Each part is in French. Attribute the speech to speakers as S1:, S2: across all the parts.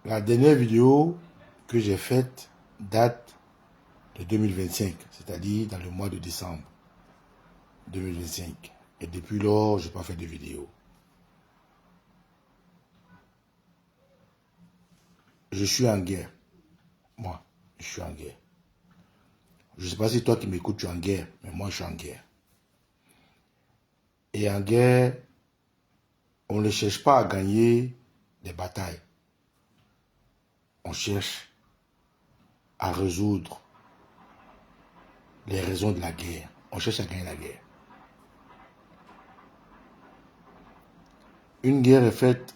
S1: La dernière vidéo que j'ai faite date de 2025, c'est-à-dire dans le mois de décembre 2025. Et depuis lors, je n'ai pas fait de vidéo. Je suis en guerre. Moi, je suis en guerre. Je ne sais pas si toi qui m'écoutes, tu es en guerre, mais moi, je suis en guerre. Et en guerre, on ne cherche pas à gagner des batailles. On cherche à résoudre les raisons de la guerre. On cherche à gagner la guerre. Une guerre est faite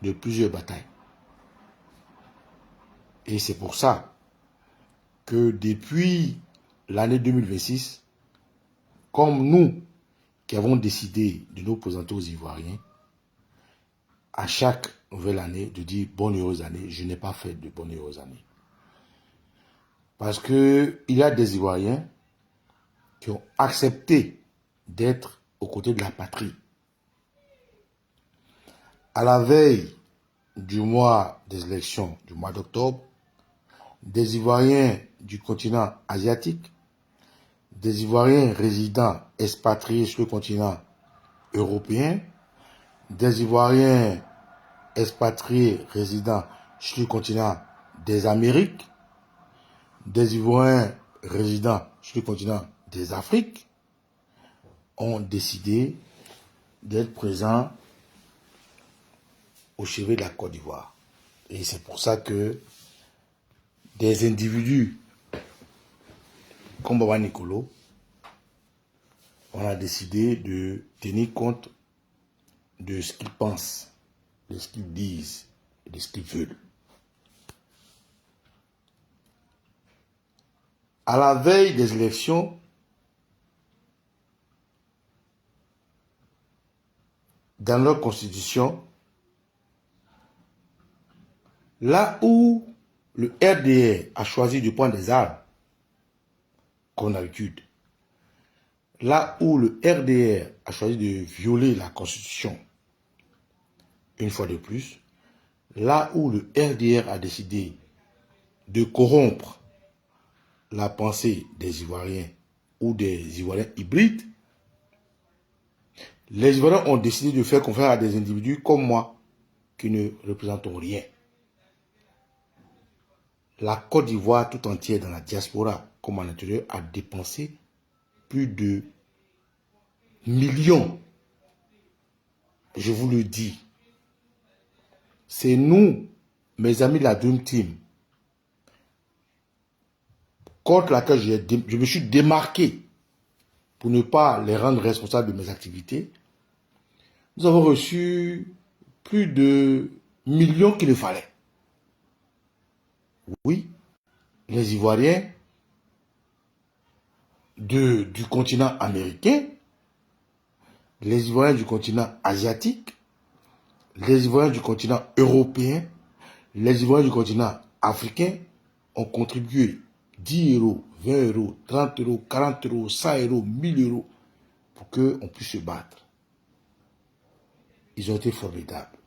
S1: de plusieurs batailles. Et c'est pour ça que depuis l'année 2026, comme nous qui avons décidé de nous présenter aux Ivoiriens, à chaque nouvelle année, de dire bonne heureuse année, je n'ai pas fait de bonne heureuse année. Parce qu'il y a des Ivoiriens qui ont accepté d'être aux côtés de la patrie. À la veille du mois des élections, du mois d'octobre, des Ivoiriens du continent asiatique, des Ivoiriens résidents expatriés sur le continent européen, des Ivoiriens expatriés résidant sur le continent des Amériques, des Ivoiriens résidant sur le continent des Afriques, ont décidé d'être présents au chevet de la Côte d'Ivoire. Et c'est pour ça que des individus comme Baba Nicolo, on a décidé de tenir compte de ce qu'ils pensent, de ce qu'ils disent, de ce qu'ils veulent. À la veille des élections, dans leur constitution, là où le RDR a choisi de prendre des armes, comme d'habitude, là où le RDR a choisi de violer la constitution, une fois de plus, là où le RDR a décidé de corrompre la pensée des Ivoiriens ou des Ivoiriens hybrides, les Ivoiriens ont décidé de faire confiance à des individus comme moi qui ne représentent rien. La Côte d'Ivoire tout entière dans la diaspora comme à l'intérieur a dépensé plus de millions. Je vous le dis. C'est nous, mes amis de la Dream Team, contre laquelle je me suis démarqué pour ne pas les rendre responsables de mes activités. Nous avons reçu plus de millions qu'il fallait. Oui, les Ivoiriens du continent américain, les Ivoiriens du continent asiatique, les Ivoiriens du continent européen, les Ivoiriens du continent africain ont contribué 10 euros, 20 euros, 30 euros, 40 euros, 100 euros, 1000 euros pour qu'on puisse se battre. Ils ont été formidables.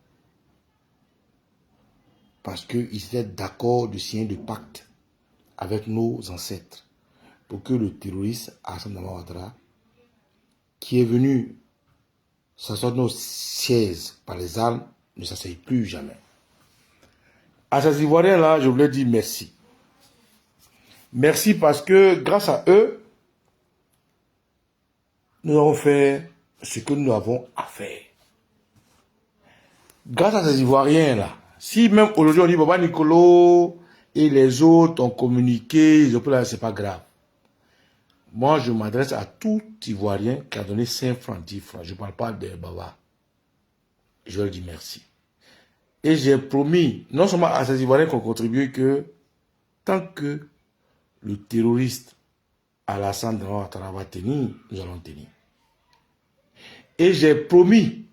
S1: Parce qu'ils étaient d'accord de signer des pactes avec nos ancêtres pour que le terroriste Alassane Dramane Ouattara, qui est venu s'asseoir nos sièges par les armes, ne s'asseye plus jamais. À ces Ivoiriens-là, je voulais dire merci. Merci parce que grâce à eux, nous avons fait ce que nous avons à faire. Grâce à ces Ivoiriens-là, si même aujourd'hui on dit Baba Nicolo et les autres ont communiqué, c'est pas grave. Moi, je m'adresse à tout Ivoirien qui a donné 5 francs, 10 francs. Je ne parle pas de Baba. Je leur dis merci. Et j'ai promis, non seulement à ces Ivoiriens qu'on contribue, que tant que le terroriste Alassane Dramane Ouattara va tenir, nous allons tenir. Et j'ai promis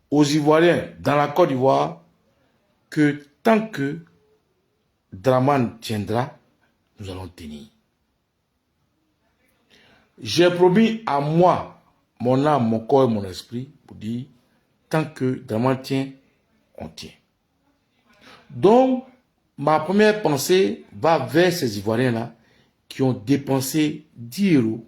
S1: aux Ivoiriens dans la Côte d'Ivoire que tant que Dramane tiendra, nous allons tenir. J'ai promis à moi, mon âme, mon corps et mon esprit, pour dire, tant que Dramane tient, on tient. Donc, ma première pensée va vers ces Ivoiriens-là qui ont dépensé 10 euros,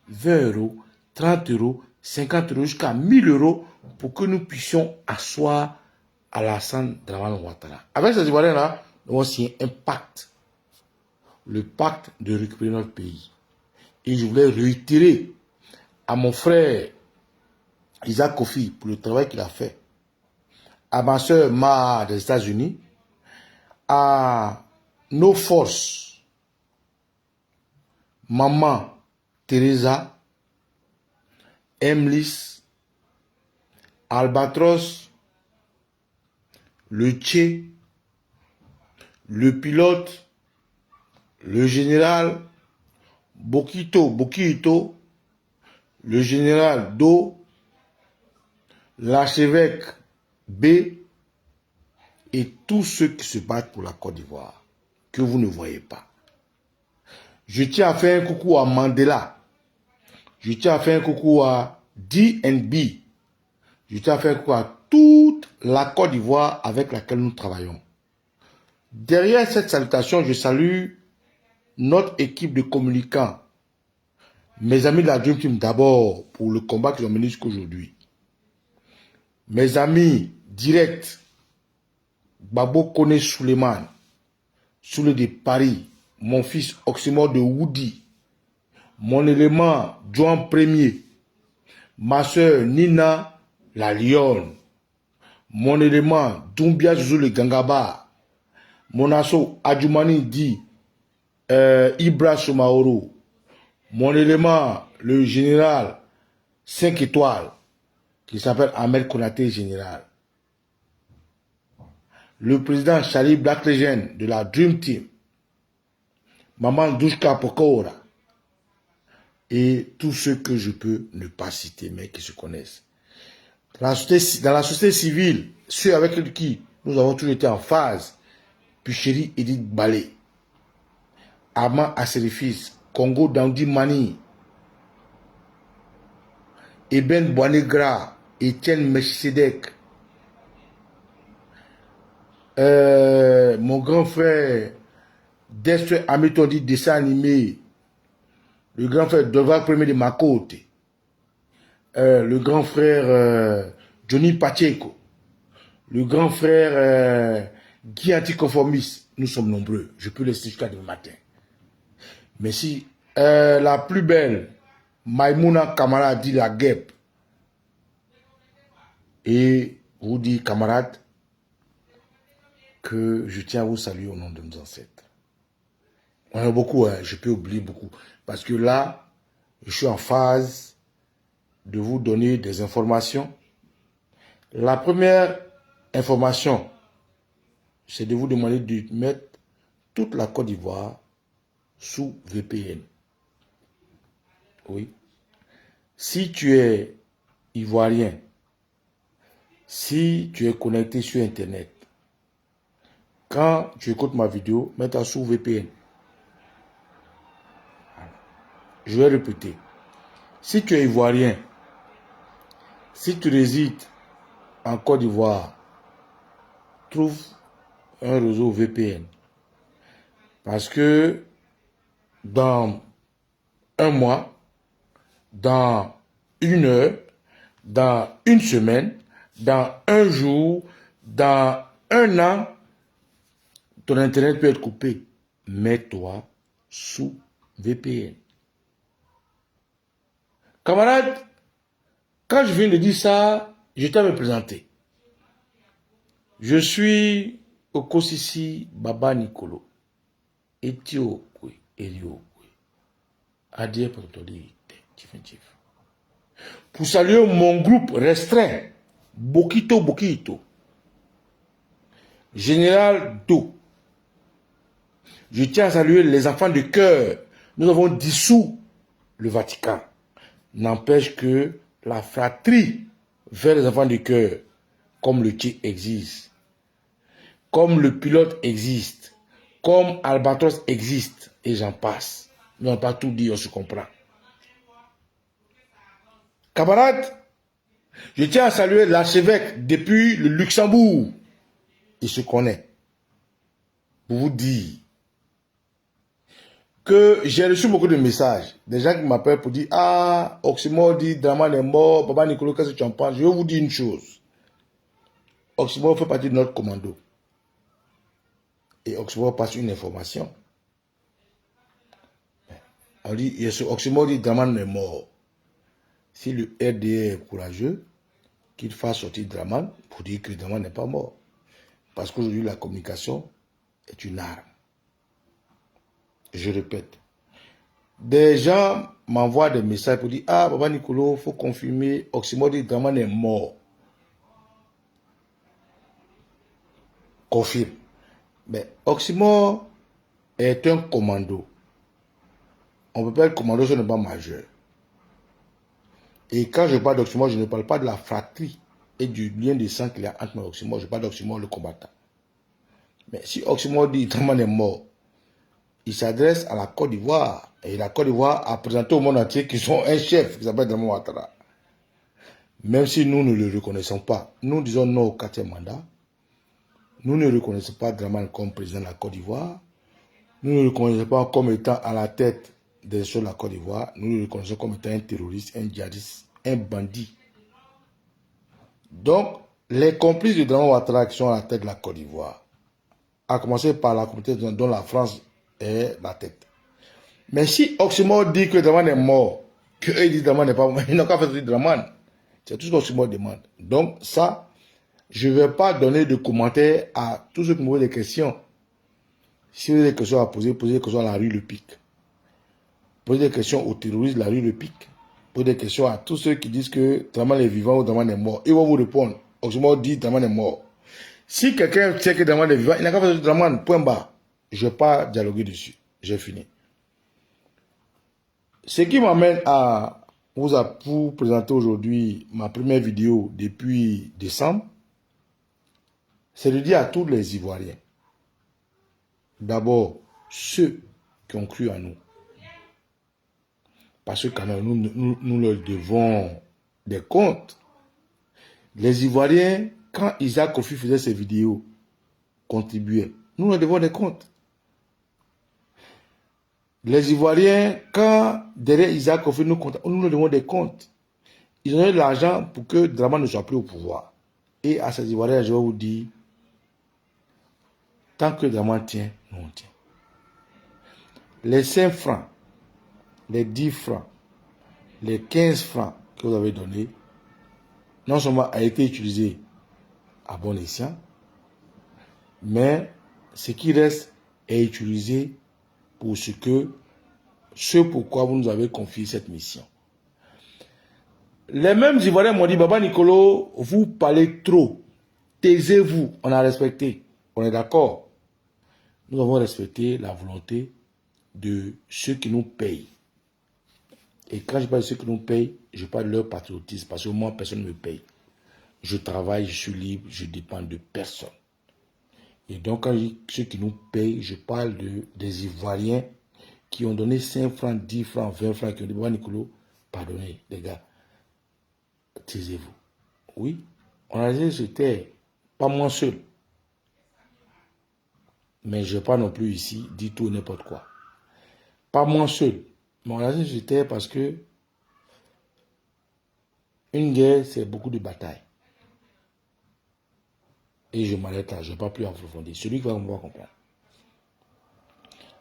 S1: 20 euros, 30 euros, 50 euros, jusqu'à 1000 euros pour que nous puissions asseoir Alassane Dramane Ouattara. Avec ces Ivoiriens-là, nous avons signé un pacte. Le pacte de récupérer notre pays. Et je voulais réitérer à mon frère Isaac Kofi pour le travail qu'il a fait, à ma soeur Ma des États-Unis, à nos forces, Maman Teresa, Emlis, Albatros, le Tché, le pilote, le général Bokito, le général Do, l'archevêque B et tous ceux qui se battent pour la Côte d'Ivoire, que vous ne voyez pas. Je tiens à faire un coucou à Mandela. Je tiens à faire un coucou à DNB. Je tiens à faire un coucou à toute la Côte d'Ivoire avec laquelle nous travaillons. Derrière cette salutation, je salue notre équipe de communicants. Mes amis de la Dream Team d'abord pour le combat qu'ils ont mené jusqu'aujourd'hui. Mes amis directs, Babo Kone Suleiman, Soule de Paris, mon fils Oxymore de Woody, mon élément Joan Premier, ma soeur Nina la Lyon, mon élément Doumbia Zouzou le Gangaba, mon asso Adjumani Di Ibra Somaoro, mon élément le général 5 étoiles qui s'appelle Ahmed Konaté général, le président Charlie Black Legend de la Dream Team, Maman Douchka Pokora et tous ceux que je peux ne pas citer mais qui se connaissent. Dans la société civile, ceux avec qui nous avons toujours été en phase, Picheri Edith Balé, Ama Aserifis, Congo Dandi Mani, Eben Boanegra, Etienne Mechisedek, mon grand frère Destre Hamilton dit dessin animé, le grand frère Deval Premier de ma côte, le grand frère Johnny Pacheco, le grand frère Guy Anticonformiste, nous sommes nombreux, je peux laisser jusqu'à demain matin. Mais si la plus belle, Maïmouna Kamara dit la guêpe, et vous dit camarades, que je tiens à vous saluer au nom de nos ancêtres. On a beaucoup, hein, je peux oublier beaucoup. Parce que là, je suis en phase de vous donner des informations. La première information, c'est de vous demander de mettre toute la Côte d'Ivoire sous VPN. Oui. Si tu es ivoirien, si tu es connecté sur Internet, quand tu écoutes ma vidéo, mets-toi sous VPN. Je vais répéter. Si tu es ivoirien, si tu résides en Côte d'Ivoire, trouve un réseau VPN. Parce que dans un mois, dans une heure, dans une semaine, dans un jour, dans un an, ton Internet peut être coupé. Mets-toi sous VPN. Camarades, quand je viens de dire ça, je t'ai me présenter. Je suis Okosisi Baba Nicolo, Etiokwe, Eliokwe, Adie Protoli, Tifentif. Pour saluer mon groupe restreint, Bokito, Général Do. Je tiens à saluer les enfants de cœur. Nous avons dissous le Vatican. N'empêche que la fratrie vers les enfants de cœur, comme le Tché existe, comme le pilote existe, comme Albatros existe, et j'en passe. Nous n'avons pas tout dit, on se comprend. Camarades, je tiens à saluer l'archevêque depuis le Luxembourg. Il se connaît. pour vous dire que j'ai reçu beaucoup de messages. Des gens qui m'appellent pour dire, ah, Oxymore dit, Draman est mort, Papa Nicolo, qu'est-ce que tu en penses? Je vais vous dire une chose. Oxymore fait partie de notre commando. Et Oxymore passe une information. On dit, Oxymore dit, Draman est mort. Si le RDA est courageux, qu'il fasse sortir Draman pour dire que Draman n'est pas mort. Parce qu'aujourd'hui, la communication est une arme. Je répète. Des gens m'envoient des messages pour dire, ah, Papa Nicolo, il faut confirmer, Oxymore dit, Draman est mort. Confirme. Mais Oxymore est un commando. On peut pas être commando, ce n'est pas majeur. Et quand je parle d'Oxymore, je ne parle pas de la fratrie et du lien de sang qu'il y a entre Oxymore. Je parle d'Oxymore, le combattant. Mais si Oxymore dit Draman est mort, il s'adresse à la Côte d'Ivoire. Et la Côte d'Ivoire a présenté au monde entier qu'ils ont un chef qui s'appelle Draman Ouattara. Même si nous ne le reconnaissons pas, nous disons non au 4e mandat. Nous ne reconnaissons pas Draman comme président de la Côte d'Ivoire. Nous ne le reconnaissons pas comme étant à la tête des choses de la Côte d'Ivoire. Nous le reconnaissons comme étant un terroriste, un djihadiste, un bandit. Donc, les complices de Draman Ouattara qui sont à la tête de la Côte d'Ivoire, à commencer par la communauté dont la France est la tête. Mais si Oxymore dit que Draman est mort, qu'eux disent que Draman n'est pas mort, ils n'ont qu'à faire Draman. C'est tout ce qu'Oxymore demande. Donc ça, je ne vais pas donner de commentaires à tous ceux qui me posent des questions. Si vous avez des questions à poser, posez des questions à la rue Le Pic. Posez des questions aux terroristes de la rue Le Pic. Posez des questions à tous ceux qui disent que Draman est vivant ou Draman est mort. Ils vont vous répondre. Oxymore dit Draman est mort. Si quelqu'un sait que Draman est vivant, il n'a qu'à faire Draman, point bas. Je ne vais pas dialoguer dessus. J'ai fini. Ce qui m'amène à vous présenter aujourd'hui ma première vidéo depuis décembre, c'est de dire à tous les Ivoiriens, d'abord ceux qui ont cru en nous, parce que quand même nous leur devons des comptes. Les Ivoiriens, quand Isaac Kofi faisait ses vidéos, contribuaient, nous leur devons des comptes. Les Ivoiriens, quand derrière Isaac Kofi nous leur devons des comptes. Ils ont eu de l'argent pour que Draman ne soit plus au pouvoir. Et à ces Ivoiriens, je vais vous dire, tant que Draman tient, nous on tient. Les 5 francs, les 10 francs, les 15 francs que vous avez donnés, non seulement a été utilisé à bon escient, mais ce qui reste est utilisé pour ce pourquoi vous nous avez confié cette mission. Les mêmes Ivoiriens m'ont dit, Papa Nicolo, vous parlez trop, taisez-vous, on a respecté, on est d'accord. Nous avons respecté la volonté de ceux qui nous payent. Et quand je parle de ceux qui nous payent, je parle de leur patriotisme, parce que moi, personne ne me paye. Je travaille, je suis libre, je dépends de personne. Et donc, quand je dis ceux qui nous payent, je parle des Ivoiriens qui ont donné 5 francs, 10 francs, 20 francs, qui ont dit, Papa Nicolo, pardonnez, les gars, taisez-vous. Oui, on a dit que c'était pas moi seul. Mais je ne vais pas non plus ici dire tout n'importe quoi. Pas moi seul. Mais on a dit que c'était parce que une guerre, c'est beaucoup de batailles. Et je m'arrête là, je ne vais pas plus approfondir. Celui qui va me voir comprendre.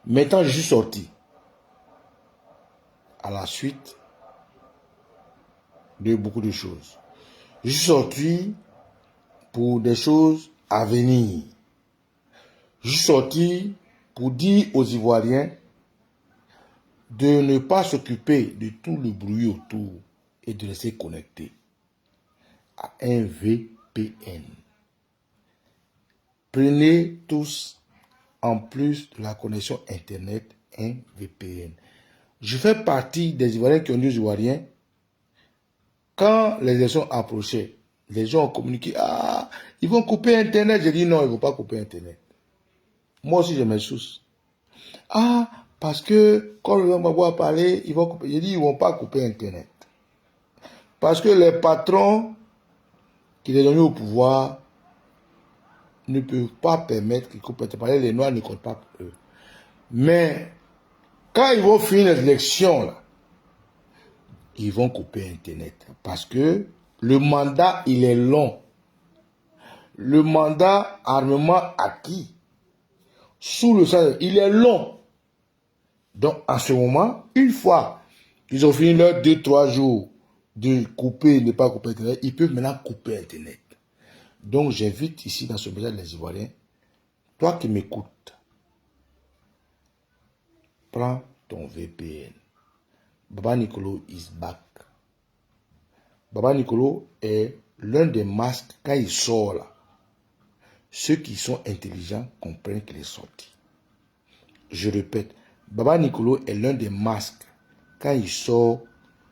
S1: Maintenant, je suis sorti à la suite de beaucoup de choses. Je suis sorti pour des choses à venir. Je suis sorti pour dire aux Ivoiriens de ne pas s'occuper de tout le bruit autour et de rester connecté à un VPN. Prenez tous, en plus de la connexion Internet, un VPN. Je fais partie des Ivoiriens qui ont dit aux Ivoiriens, quand les élections approchaient, les gens ont communiqué, ah, ils vont couper Internet. J'ai dit non, ils ne vont pas couper Internet. Moi aussi, j'ai mes sources. Ah, parce que quand le gouvernement va parler, ils vont couper. J'ai dit, ils ne vont pas couper Internet. Parce que les patrons qui les ont mis au pouvoir ne peuvent pas permettre qu'ils coupent Internet. Les Noirs ne comptent pas pour eux. Mais quand ils vont finir l'élection, là, ils vont couper Internet. Parce que le mandat, il est long. Le mandat armement acquis sous le salaire, il est long. Donc, en ce moment, une fois qu'ils ont fini leurs 2-3 jours de couper, ne pas couper Internet, ils peuvent maintenant couper Internet. Donc, j'invite ici dans ce message les Ivoiriens, toi qui m'écoutes, prends ton VPN. Baba Nicolo is back. Baba Nicolo est l'un des masques, quand il sort là, ceux qui sont intelligents comprennent qu'il est sorti. Je répète, Baba Nicolo est l'un des masques. Quand il sort,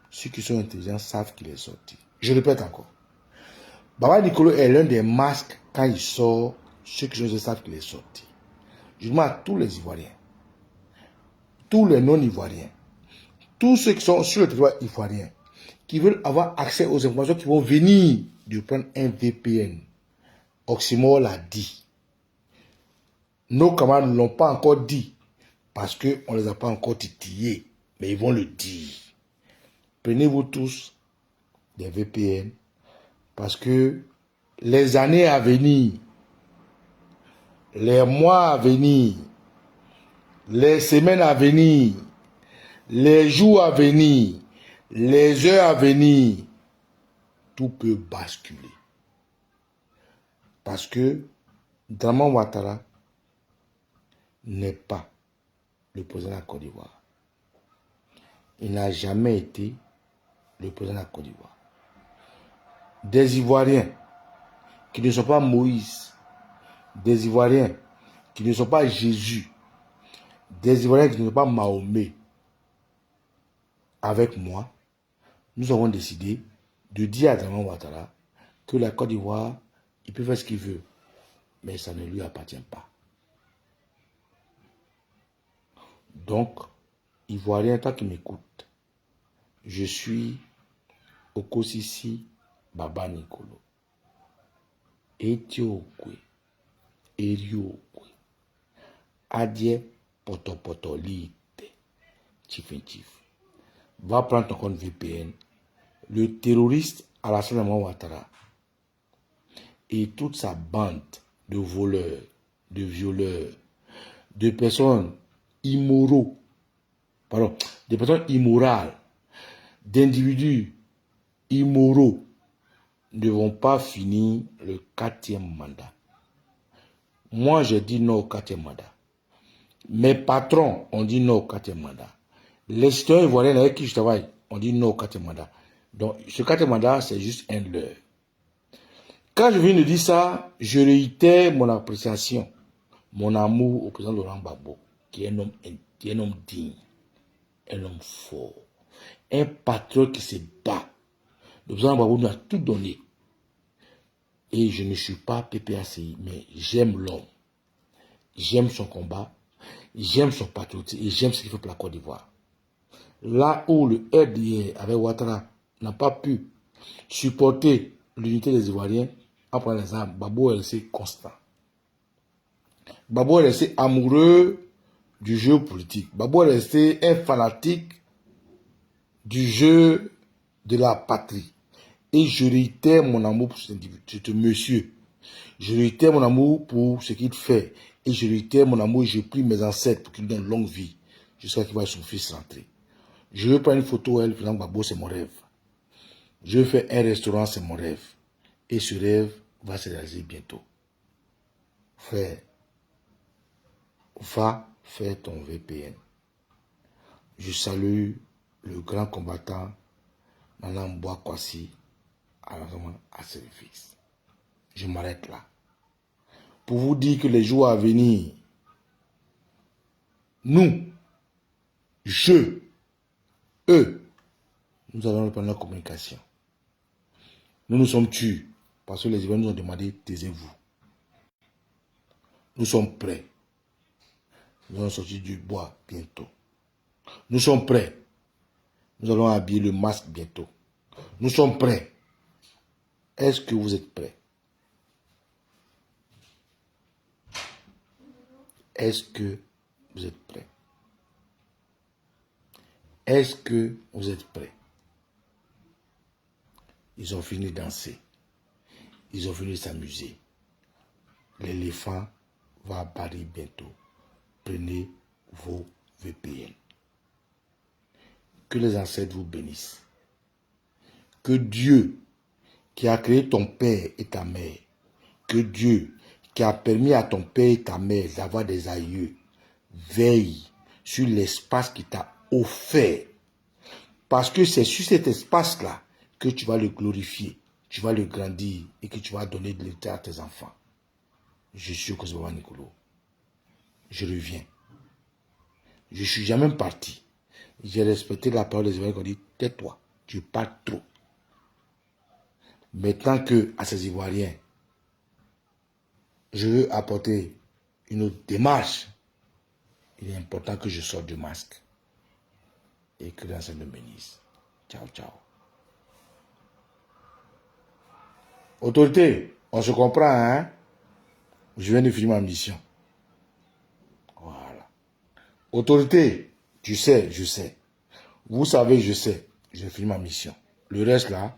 S1: ceux qui sont intelligents savent qu'il est sorti. Je répète encore. Baba Nicolo est l'un des masques. Quand il sort, ceux qui sont intelligents savent qu'il est sorti. Je demande à tous les Ivoiriens, tous les non-Ivoiriens, tous ceux qui sont sur le territoire ivoirien, qui veulent avoir accès aux informations qui vont venir de prendre un VPN. Oxymore l'a dit. Nos camarades ne l'ont pas encore dit. Parce qu'on ne les a pas encore titillés. Mais ils vont le dire. Prenez-vous tous des VPN. Parce que les années à venir, les mois à venir, les semaines à venir, les jours à venir, les heures à venir, tout peut basculer. Parce que Draman Ouattara n'est pas le président de la Côte d'Ivoire. Il n'a jamais été le président de la Côte d'Ivoire. Des Ivoiriens qui ne sont pas Moïse, des Ivoiriens qui ne sont pas Jésus, des Ivoiriens qui ne sont pas Mahomet, avec moi, nous avons décidé de dire à Draman Ouattara que la Côte d'Ivoire, il peut faire ce qu'il veut, mais ça ne lui appartient pas. Donc, Ivoirien, toi qui m'écoutes, je suis Okosisi Baba Nicolo. Etiokwe, Eriokwe, Adie Potopotolite, Chifenchif. Va prendre ton compte VPN. Le terroriste Alassane Draman Ouattara et toute sa bande de voleurs, de violeurs, de personnes immoraux, pardon, des personnes immorales, d'individus immoraux ne vont pas finir le 4e mandat. Moi, j'ai dit non au 4e mandat. Mes patrons ont dit non au 4e mandat. Les citoyens ivoiriens avec qui je travaille ont dit non au 4e mandat. Donc, ce 4e mandat, c'est juste un leurre. Quand je viens de dire ça, je réitère mon appréciation, mon amour au président Laurent Gbagbo, qui est un homme digne, un homme fort, un patriote qui se bat. Le président Gbagbo nous a tout donné. Et je ne suis pas PPACI, mais j'aime l'homme. J'aime son combat, j'aime son patriotisme et j'aime ce qu'il fait pour la Côte d'Ivoire. Là où le RDA avec Ouattara n'a pas pu supporter l'unité des Ivoiriens, après les armes, Gbagbo est resté constant. Gbagbo est resté amoureux du jeu politique. Gbagbo est resté un fanatique du jeu de la patrie. Et je réitère mon amour pour cet individu, ce monsieur. Je réitère mon amour pour ce qu'il fait. Et je réitère mon amour et je prie mes ancêtres pour qu'ils lui donnent longue vie jusqu'à ce qu'il voie son fils rentrer. Je veux prendre une photo, elle, président Gbagbo, c'est mon rêve. Je veux faire un restaurant, c'est mon rêve. Et ce rêve va se réaliser bientôt. Frère, va faire ton VPN. Je salue le grand combattant Nana Mbwa Kwasi à service. Je m'arrête là. Pour vous dire que les jours à venir, nous, eux, nous allons reprendre la communication. Nous nous sommes tués parce que les Ivoiriens nous ont demandé taisez-vous. Nous sommes prêts. Nous allons sortir du bois bientôt. Nous sommes prêts. Nous allons habiller le masque bientôt. Nous sommes prêts. Est-ce que vous êtes prêts? Est-ce que vous êtes prêts? Est-ce que vous êtes prêts? Ils ont fini de danser. Ils ont fini de s'amuser. L'éléphant va apparaître bientôt. Prenez vos VPN. Que les ancêtres vous bénissent. Que Dieu, qui a créé ton père et ta mère, que Dieu, qui a permis à ton père et ta mère d'avoir des aïeux, veille sur l'espace qui t'a offert. Parce que c'est sur cet espace-là que tu vas le glorifier, tu vas le grandir et que tu vas donner de l'état à tes enfants. Je suis sûr que c'est Baba Nicolo. Je reviens. Je ne suis jamais parti. J'ai respecté la parole des Ivoiriens qui ont dit, tais-toi, tu parles trop. Maintenant que à ces Ivoiriens, je veux apporter une autre démarche, il est important que je sorte du masque et que l'enseigne me bénisse. Ciao, ciao. Autorité, on se comprend, hein? Je viens de finir ma mission. Voilà. Autorité, tu sais, je sais. Vous savez, je sais. J'ai fini ma mission. Le reste là,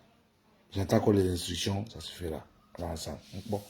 S1: j'attends que les instructions, ça se fera. On va ensemble. Bon.